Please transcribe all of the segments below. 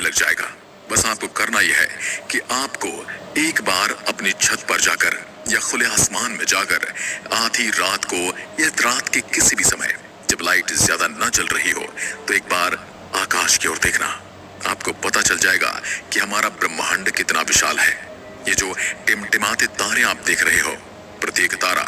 लग जाएगा। बस आपको करना यह है कि आपको एक बार अपनी छत पर जाकर या खुले आसमान में जाकर आधी रात को या रात के किसी भी समय जब लाइट ज्यादा न चल रही हो तो एक बार आकाश की ओर देखना। आपको पता चल जाएगा कि हमारा ब्रह्मांड कितना विशाल है। ये जो टिमटिमाते तारे आप देख रहे हो, प्रत्येक तारा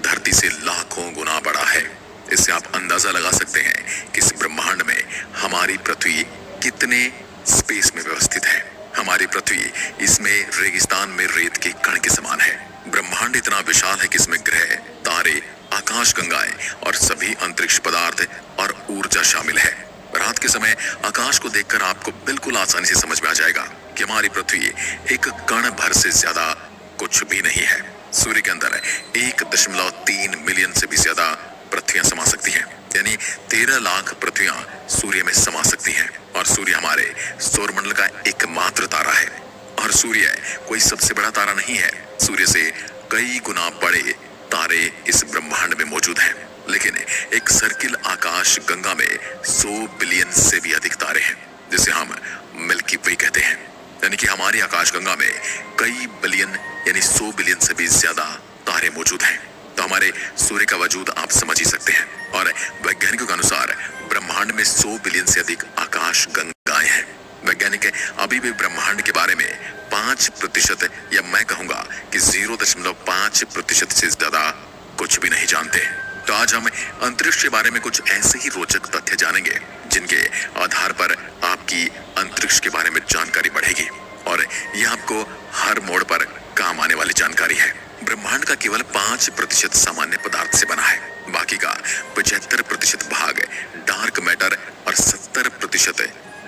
धरती से लाखों गुना बड़ा है। इससे आप अंदाजा लगा सकते हैं कि इस ब्रह्मांड में हमारी पृथ्वी कितने स्पेस में व्यवस्थित है। हमारी पृथ्वी इसमें रेगिस्तान में रेत के कण के समान है। ब्रह्मांड इतना विशाल है कि इसमें ग्रह, तारे, आकाश गंगाएं और सभी अंतरिक्ष पदार्थ और ऊर्जा शामिल है। रात के समय आकाश को देखकर आपको बिल्कुल आसानी से समझ में आ जाएगा कि हमारी पृथ्वी एक कण भर से ज्यादा कुछ भी नहीं है। सूर्य के अंदर 1.3 मिलियन से भी ज्यादा पृथ्वियां समा सकती हैं, यानी 13 लाख पृथ्वियां सूर्य में समा सकती हैं। और सूर्य हमारे सौरमंडल का एकमात्र तारा है। और सूर्य कोई सबसे बड़ा तारा नहीं है। सूर्य से कई गुना बड़े तारे इस ब्रह्मांड में मौजूद हैं। लेकिन एक सर्किल आकाश गंगा में 100 बिलियन से भी अधिक तारे हैं, जिसे हम मिल्की वे कहते हैं। यानी कि हमारी आकाश गंगा में कई बिलियन यानी 100 बिलियन से भी ज्यादा तारे मौजूद हैं। तो हमारे सूर्य का वजूद आप समझ ही सकते हैं। और वैज्ञानिकों के अनुसार ब्रह्मांड में 100 बिलियन से अधिक आकाश गंगाएं हैं। वैज्ञानिक अभी भी ब्रह्मांड के बारे में 5% या मैं कहूंगा कि 0.5% से ज्यादा कुछ भी नहीं जानते। तो आज हम अंतरिक्ष के बारे में कुछ ऐसे ही रोचक तथ्य जानेंगे जिनके आधार पर आपकी अंतरिक्ष के बारे में जानकारी बढ़ेगी और यह आपको हर मोड़ पर काम आने वाली जानकारी है। ब्रह्मांड का केवल 5% सामान्य पदार्थ से बना है। बाकी का 75% भाग डार्क मैटर और 70%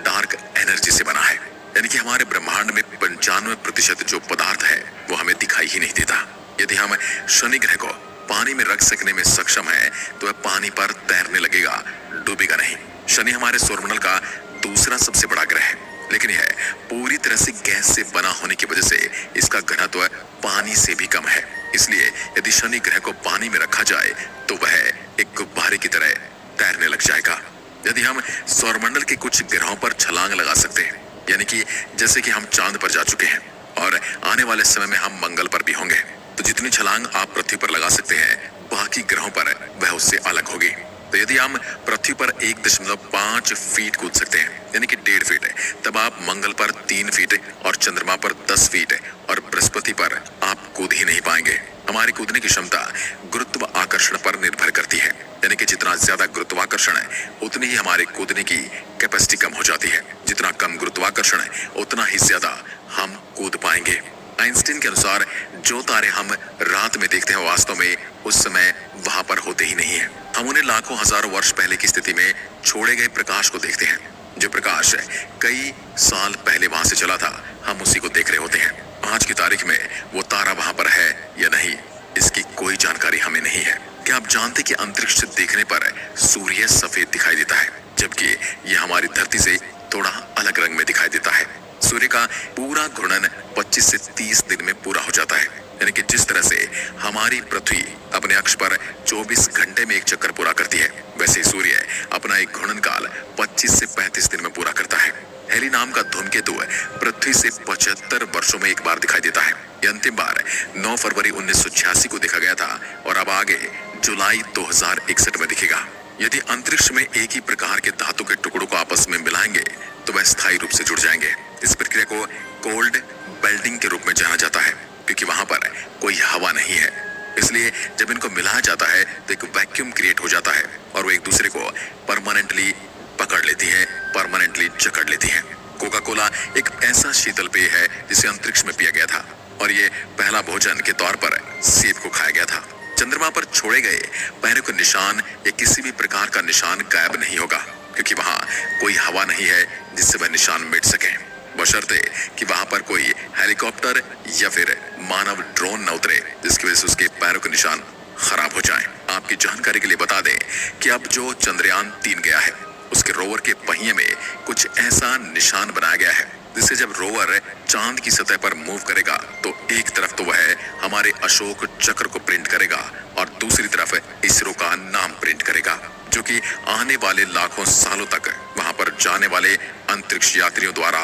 डार्क एनर्जी से बना है। यानी कि हमारे ब्रह्मांड में 95% जो पदार्थ है वो हमें दिखाई ही नहीं देता। यदि हम शनि ग्रह को पानी में रख सकने में सक्षम है तो वह पानी पर तैरने लगेगा, डूबेगा नहीं। शनि हमारे सौरमंडल का दूसरा सबसे बड़ा ग्रह है, लेकिन यह पूरी तरह से गैस से बना होने की वजह से इसका घनत्व पानी से भी कम है। इसलिए यदि शनि ग्रह को पानी में रखा जाए तो वह एक गुब्बारे की तरह तैरने लग जाएगा। यदि हम सौरमंडल के कुछ ग्रहों पर छलांग लगा सकते हैं, यानी कि जैसे कि हम चांद पर जा चुके हैं और आने वाले समय में हम मंगल पर भी होंगे, तो जितनी छलांग आप पृथ्वी पर लगा सकते हैं बाकी ग्रहों पर वह उससे अलग होगी। तो यदि हम पृथ्वी पर 1.5 फीट कूद सकते हैं, यानी कि 1.5 फीट, तब आप मंगल पर 3 फीट और चंद्रमा पर 10 फीट और बृहस्पति पर आप कूद ही नहीं पाएंगे। हमारी कूदने की क्षमता गुरुत्व आकर्षण पर निर्भर करती है, यानी कि जितना ज्यादा गुरुत्वाकर्षण है उतनी ही हमारे कूदने की कैपेसिटी कम हो जाती है। जितना कम गुरुत्वाकर्षण है उतना ही ज्यादा हम कूद पाएंगे। आइंस्टीन के अनुसार जो तारे हम रात में देखते हैं वास्तव में उस समय वहां पर होते ही नहीं है। हम उन्हें लाखों हजारों वर्ष पहले की स्थिति में छोड़े गए प्रकाश को देखते हैं। जो प्रकाश कई साल पहले वहां से चला था, हम उसी को देख रहे होते हैं। आज की तारीख में वो तारा वहां पर है या नहीं, इसकी कोई जानकारी हमें नहीं है। क्या आप जानते कि अंतरिक्ष से देखने पर सूर्य सफेद दिखाई देता है, जबकि यह हमारी धरती से थोड़ा अलग रंग में दिखाई देता है। सूर्य का पूरा घूर्णन 25 से 30 दिन में पूरा हो जाता है। यानी कि जिस तरह से हमारी पृथ्वी अपने अक्ष पर 24 घंटे में एक चक्कर पूरा करती है, वैसे सूर्य अपना एक घूर्णन काल 25 से 35 दिन में पूरा करता है। हेली नाम का धूमकेतु पृथ्वी से 75 वर्षों में एक बार दिखाई देता है। यह अंतिम बार 9 फरवरी 1986 को देखा गया था और अब आगे जुलाई 2061 में दिखेगा। यदि अंतरिक्ष में एक ही प्रकार के धातु के टुकड़ों को आपस में मिलाएंगे तो वह स्थायी रूप से जुड़ जाएंगे। इस प्रक्रिया को कोल्ड बेल्टिंग के रूप में जाना जाता है, क्योंकि वहां पर कोई हवा नहीं है। इसलिए जब इनको मिलाया जाता है तो एक वैक्यूम क्रिएट हो जाता है और वो एक दूसरे को परमानेंटली पकड़ लेती हैं, परमानेंटली जकड़ लेती हैं। कोका कोला एक ऐसा शीतल पेय है जिसे अंतरिक्ष में पिया गया था और ये पहला भोजन के तौर पर सेब को खाया गया था। चंद्रमा पर छोड़े गए पैरों का निशान या किसी भी प्रकार का निशान गायब नहीं होगा, क्योंकि वहां कोई हवा नहीं है जिससे वह निशान मिट सके, बशर्ते कि वहां पर कोई हेलीकॉप्टर या फिर मानव ड्रोन न उतरे जिसकी वजह से उसके पैरों के निशान खराब हो जाएं। आपकी जानकारी के लिए बता दें कि अब जो चंद्रयान 3 गया है उसके रोवर के पहिए में कुछ ऐसा निशान बनाया गया है जिससे जब रोवर चांद की सतह पर मूव करेगा तो एक तरफ तो वह हमारे अशोक चक्र को प्रिंट करेगा और दूसरी तरफ इसरो का नाम प्रिंट करेगा। जो कि आने वाले लाखों सालों तक वहां पर जाने वाले अंतरिक्ष यात्रियों द्वारा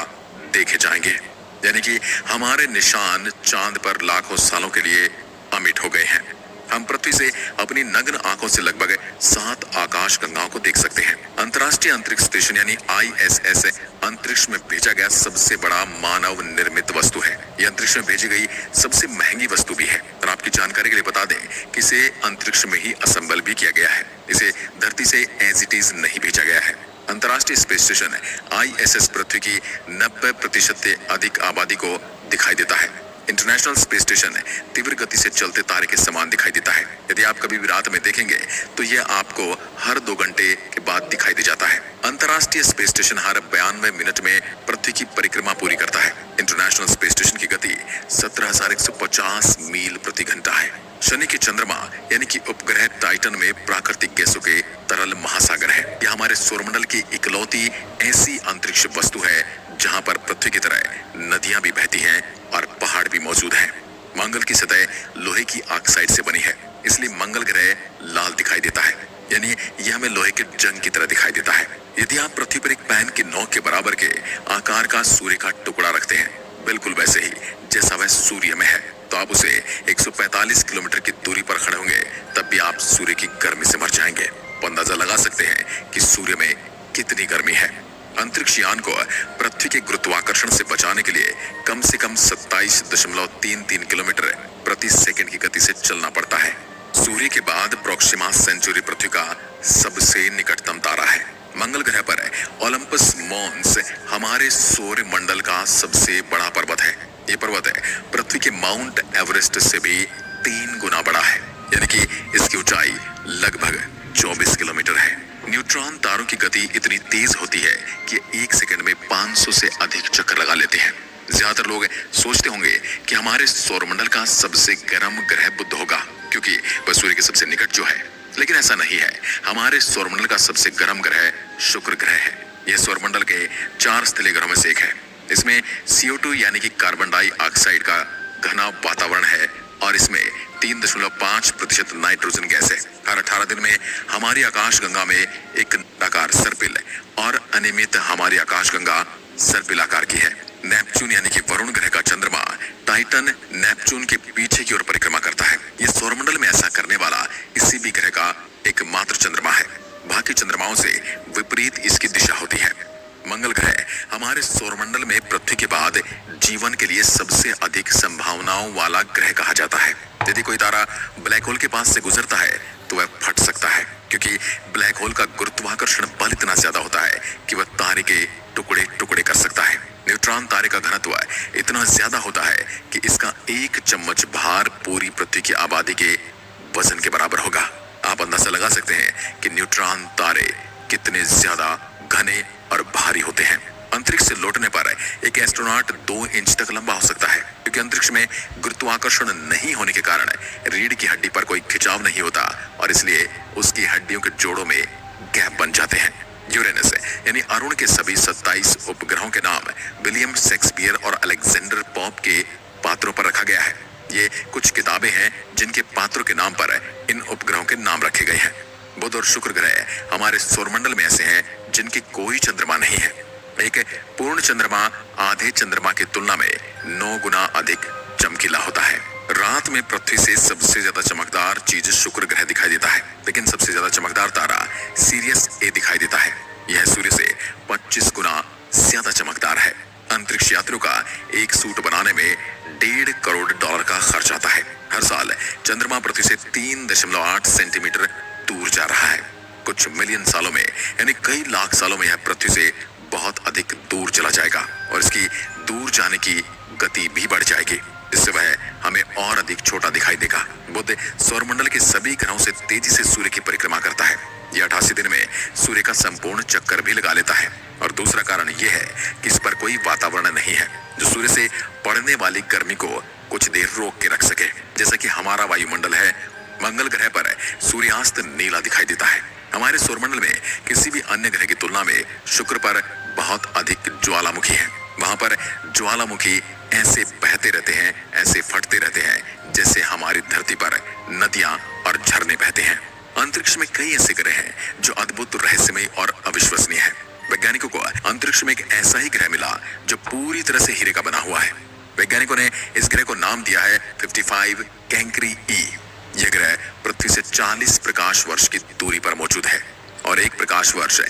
देखे जाएंगे। यानी कि हमारे निशान चांद पर लाखों सालों के लिए अमिट हो गए हैं। हम पृथ्वी से अपनी नग्न आंखों से लगभग 7 आकाश गंगाओं को देख सकते हैं। अंतर्राष्ट्रीय अंतरिक्ष स्टेशन यानी ISS अंतरिक्ष में भेजा गया सबसे बड़ा मानव निर्मित वस्तु है। यह अंतरिक्ष में भेजी गई सबसे महंगी वस्तु भी है। और आपकी जानकारी के लिए बता दें कि इसे अंतरिक्ष में ही असेंबल भी किया गया है। इसे धरती से एज इट इज नहीं भेजा गया है। अंतर्राष्ट्रीय स्पेस स्टेशन ISS पृथ्वी की 90% से अधिक आबादी को दिखाई देता है। इंटरनेशनल स्पेस स्टेशन तीव्र गति से चलते तारे के समान दिखाई देता है। यदि आप कभी भी रात में देखेंगे तो यह आपको हर 2 घंटे के बाद दिखाई दे जाता है। अंतर्राष्ट्रीय स्पेस स्टेशन हर 92 मिनट में पृथ्वी की परिक्रमा पूरी करता है। इंटरनेशनल स्पेस स्टेशन की गति 17,150 मील प्रति घंटा है। शनि के चंद्रमा यानी कि उपग्रह टाइटन में प्राकृतिक गैसों के तरल महासागर है। यह हमारे सौरमंडल की इकलौती ऐसी अंतरिक्ष वस्तु है जहां पर पृथ्वी की तरह नदियां भी बहती हैं और पहाड़ भी मौजूद हैं। मंगल की सतह लोहे की ऑक्साइड से बनी है, इसलिए मंगल ग्रह लाल दिखाई देता है। यानी यह हमें लोहे के जंग की तरह दिखाई देता है। यदि आप पृथ्वी पर एक पैन की नोक के बराबर के आकार का सूर्य का टुकड़ा रखते हैं, बिल्कुल वैसे ही जैसा वह सूर्य में है, तो आप उसे 145 किलोमीटर की दूरी पर खड़े होंगे, तब भी आप सूर्य की गर्मी से मर जाएंगे। तो अंदाजा लगा सकते हैं कि सूर्य में कितनी गर्मी है। अंतरिक्ष यान को पृथ्वी के गुरुत्वाकर्षण से बचाने के लिए कम से कम 27.33 किलोमीटर प्रति सेकंड की गति से चलना पड़ता है। सूर्य के बाद प्रोक्सिमा सेंचुरी पृथ्वी का सबसे निकटतम तारा है। मंगल ग्रह पर ओलंपस मॉन्स हमारे सौर मंडल का सबसे बड़ा पर्वत है। ये पर्वत पृथ्वी के माउंट एवरेस्ट से भी 3 गुना बड़ा है, यानी कि इसकी ऊंचाई लगभग 24 किलोमीटर है। न्यूट्रॉन तारों की गति इतनी तेज होती है कि 1 सेकंड में 500 से अधिक चक्कर लगा लेते हैं। ज्यादातर लोग सोचते होंगे कि हमारे सौरमंडल का सबसे गर्म ग्रह बुध होगा, क्योंकि वह सूर्य के सबसे निकट जो है, लेकिन ऐसा नहीं है। हमारे सौरमंडल का सबसे गर्म ग्रह शुक्र ग्रह है। यह सौरमंडल के 4 स्थलीय ग्रहों में से एक है। इसमें CO2 यानी कि कार्बन डाइऑक्साइड का घना वातावरण है और इसमें 3.5% नाइट्रोजन गैस है। हर 18 दिन में हमारी आकाशगंगा में एक नंदाकार सर्पिल और अनियमित हमारी आकाशगंगा सर्पिल आकार की है। नेपच्यून यानी कि वरुण ग्रह का चंद्रमा टाइटन नेपच्यून के पीछे की ओर परिक्रमा करता है। यह सौरमंडल में ऐसा करने वाला किसी भी ग्रह का एकमात्र चंद्रमा है। बाकी चंद्रमाओं से विपरीत इसकी दिशा होती है। मंगल ग्रह हमारे सौरमंडल में पृथ्वी के बाद जीवन के लिए सबसे अधिक संभावनाओं वाला ग्रह कहा जाता है। यदि कोई तारा ब्लैक होल के पास से गुजरता है तो वह फट सकता है, क्योंकि ब्लैक होल का गुरुत्वाकर्षण बल इतना ज्यादा होता है कि वह तारे के टुकड़े टुकड़े कर सकता है। न्यूट्रॉन तारे का घनत्व इतना ज्यादा होता है कि इसका 1 चम्मच भार पूरी पृथ्वी की आबादी के वजन के बराबर होगा। आप अंदाजा लगा सकते हैं कि न्यूट्रॉन तारे कितने ज्यादा घने और भारी होते हैं। अंतरिक्ष से लौटने पर एक एस्ट्रोनॉट 2 इंच तक लंबा हो सकता है, क्योंकि अंतरिक्ष में गुरुत्वाकर्षण नहीं होने के कारण रीढ़ की हड्डी पर कोई खिंचाव नहीं होता और इसलिए उसकी हड्डियों के जोड़ों में गैप बन जाते हैं। यूरेनस यानी अरुण के सभी 27 उपग्रहों के नाम विलियम शेक्सपियर और अलेक्जेंडर पॉप के पात्रों पर रखा गया है। ये कुछ किताबें हैं जिनके पात्रों के नाम पर इन उपग्रहों के नाम रखे गए हैं। बुध और शुक्र ग्रह हमारे सौरमंडल में ऐसे हैं जिनके कोई चंद्रमा नहीं है। एक पूर्ण चंद्रमा आधे चंद्रमा की तुलना में 9 गुना अधिक चमकीला होता है। रात में पृथ्वी से सबसे ज्यादा चमकदार चीज शुक्र ग्रह दिखाई देता है, लेकिन सबसे ज्यादा चमकदार तारा सीरियस ए दिखाई देता है। यह सूर्य से 25 गुना ज्यादा चमकदार है। अंतरिक्ष यात्रियों का एक सूट बनाने में $1.5 करोड़ का खर्च आता है। हर साल चंद्रमा पृथ्वी से 3.8 सेंटीमीटर दूर जा रहा है। कुछ मिलियन सालों में यानी कई लाख सालों में यह पृथ्वी से बहुत अधिक दूर चला जाएगा और इसकी दूर जाने की गति भी बढ़ जाएगी, जिससे वह हमें और अधिक छोटा दिखाई देगा। बुध सौरमंडल के सभी ग्रहों से तेजी से सूर्य की परिक्रमा करता है। यह 88 दिन में सूर्य का संपूर्ण चक्कर भी लगा लेता है। और दूसरा कारण यह है कि इस पर कोई वातावरण नहीं है जो सूर्य से पड़ने वाली गर्मी को कुछ देर रोक के रख सके, जैसा कि हमारा वायुमंडल है। मंगल ग्रह पर सूर्यास्त नीला दिखाई देता है। हमारे सौरमंडल में किसी भी अन्य ग्रह की तुलना में शुक्र पर बहुत अधिक ज्वालामुखी है। वहां पर ज्वालामुखी ऐसे बहते रहते हैं, ऐसे फटते रहते हैं, जैसे हमारी धरती पर नदियां और झरने बहते हैं। अंतरिक्ष में कई ऐसे ग्रह हैं जो अद्भुत, रहस्यमय और अविश्वसनीय हैं। वैज्ञानिकों को अंतरिक्ष में एक ऐसा ही ग्रह मिला जो पूरी तरह से हीरे का बना हुआ है। वैज्ञानिकों ने इस ग्रह को नाम दिया है 55 कैंकरी ई। यह ग्रह पृथ्वी से 40 प्रकाश वर्ष की दूरी पर मौजूद है और एक प्रकाश वर्ष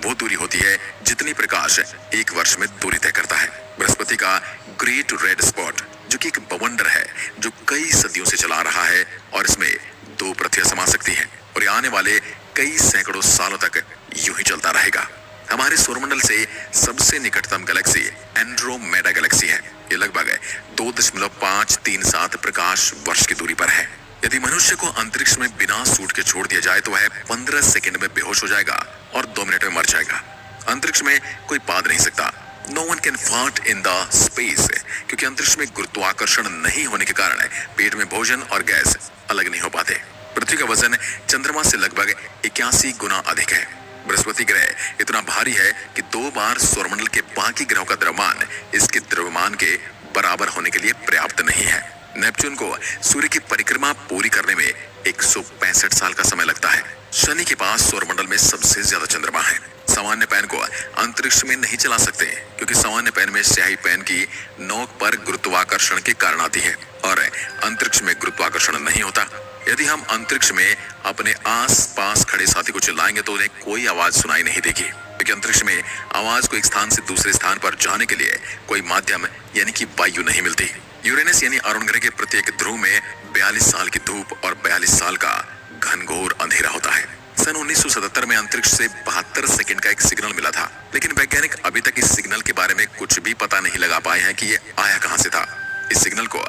वो दूरी होती है जितनी प्रकाश एक वर्ष में दूरी तय करता है। बृहस्पति का ग्रेट रेड स्पॉट, जो कि एक बवंडर है जो कई सदियों से चला रहा है और इसमें 2 पृथ्वियां समा सकती हैं और ये आने वाले कई सैकड़ों सालों तक यूं ही चलता रहेगा। हमारे सौरमंडल से सबसे निकटतम गैलेक्सी एंड्रोमेडा गैलेक्सी है। ये लगभग 2.537 प्रकाश वर्ष की दूरी पर है। यदि मनुष्य को अंतरिक्ष में बिना सूट के छोड़ दिया जाए तो वह 15 सेकंड में बेहोश हो जाएगा और 2 मिनट में मर जाएगा। अंतरिक्ष में कोई पाद नहीं सकता। No one can fart in the space, क्योंकि अंतरिक्ष में गुरुत्वाकर्षण नहीं होने के कारण पेट में भोजन और गैस अलग नहीं हो पाते। पृथ्वी का वजन चंद्रमा से लगभग 81 गुना अधिक है। बृहस्पति ग्रह इतना भारी है कि 2 बार सौरमंडल के बाकी ग्रहों का द्रव्यमान इसके द्रव्यमान के बराबर होने के लिए पर्याप्त नहीं है। नेपच्यून को सूर्य की परिक्रमा पूरी करने में 165 साल का समय लगता है। शनि के पास सौरमंडल में सबसे ज्यादा चंद्रमा है। सामान्य पेन को अंतरिक्ष में नहीं चला सकते क्योंकि सामान्य पेन में स्याही पेन की नोक पर गुरुत्वाकर्षण के कारण आती है और अंतरिक्ष में गुरुत्वाकर्षण नहीं होता। यदि हम अंतरिक्ष में अपने आस-पास खड़े साथी को चिल्लाएंगे तो उन्हें कोई आवाज सुनाई नहीं देगी, क्योंकि अंतरिक्ष में आवाज को एक स्थान से दूसरे स्थान पर जाने के लिए कोई माध्यम यानी कि वायु नहीं मिलती। यूरेनस यानी अरुण ग्रह के प्रत्येक ध्रुव में 42 साल की धूप और 42 साल का घनघोर अंधेरा होता है। सन 1977 में अंतरिक्ष से 72 सेकंड का एक सिग्नल मिला था, लेकिन वैज्ञानिक अभी तक इस सिग्नल के बारे में कुछ भी पता नहीं लगा पाए हैं कि ये आया कहां से था। इस सिग्नल को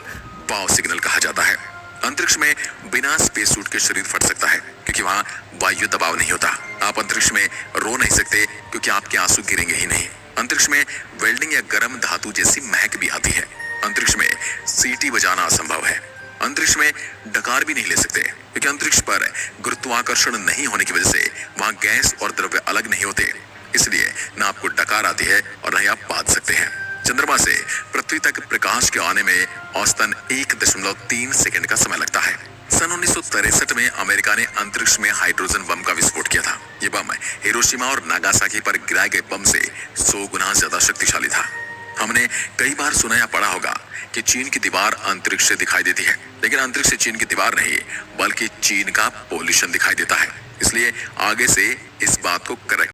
वाव सिग्नल कहा जाता है। अंतरिक्ष में बिना स्पेस सूट के शरीर फट सकता है क्योंकि वहां वायु दबाव नहीं होता। आप अंतरिक्ष में रो नहीं सकते क्योंकि आपके आंसू गिरेंगे ही नहीं। अंतरिक्ष में वेल्डिंग या गर्म धातु जैसी महक भी आती है। अंतरिक्ष में सीटी बजाना असंभव है। अंतरिक्ष में डकार भी नहीं ले सकते क्योंकि अंतरिक्ष पर गुरुत्वाकर्षण नहीं होने की वजह से वहां गैस और द्रव्य अलग नहीं होते, इसलिए न आपको डकार आती है और न ही आप बांध सकते हैं। चंद्रमा से पृथ्वी तक प्रकाश के आने में औसतन 1.3 सेकंड का समय लगता है। सन 1963 में अमेरिका ने अंतरिक्ष में हाइड्रोजन बम का विस्फोट किया था। ये बम हिरोशिमा और नागासाकी पर गिराए गए बम से 100 गुना ज्यादा शक्तिशाली था। हमने कई बार सुना या पढ़ा होगा कि चीन की दीवार अंतरिक्ष से दिखाई देती है, लेकिन अंतरिक्ष से चीन की दीवार नहीं बल्कि चीन का पोल्यूशन दिखाई देता है। इसलिए आगे से इस बात को करेक्ट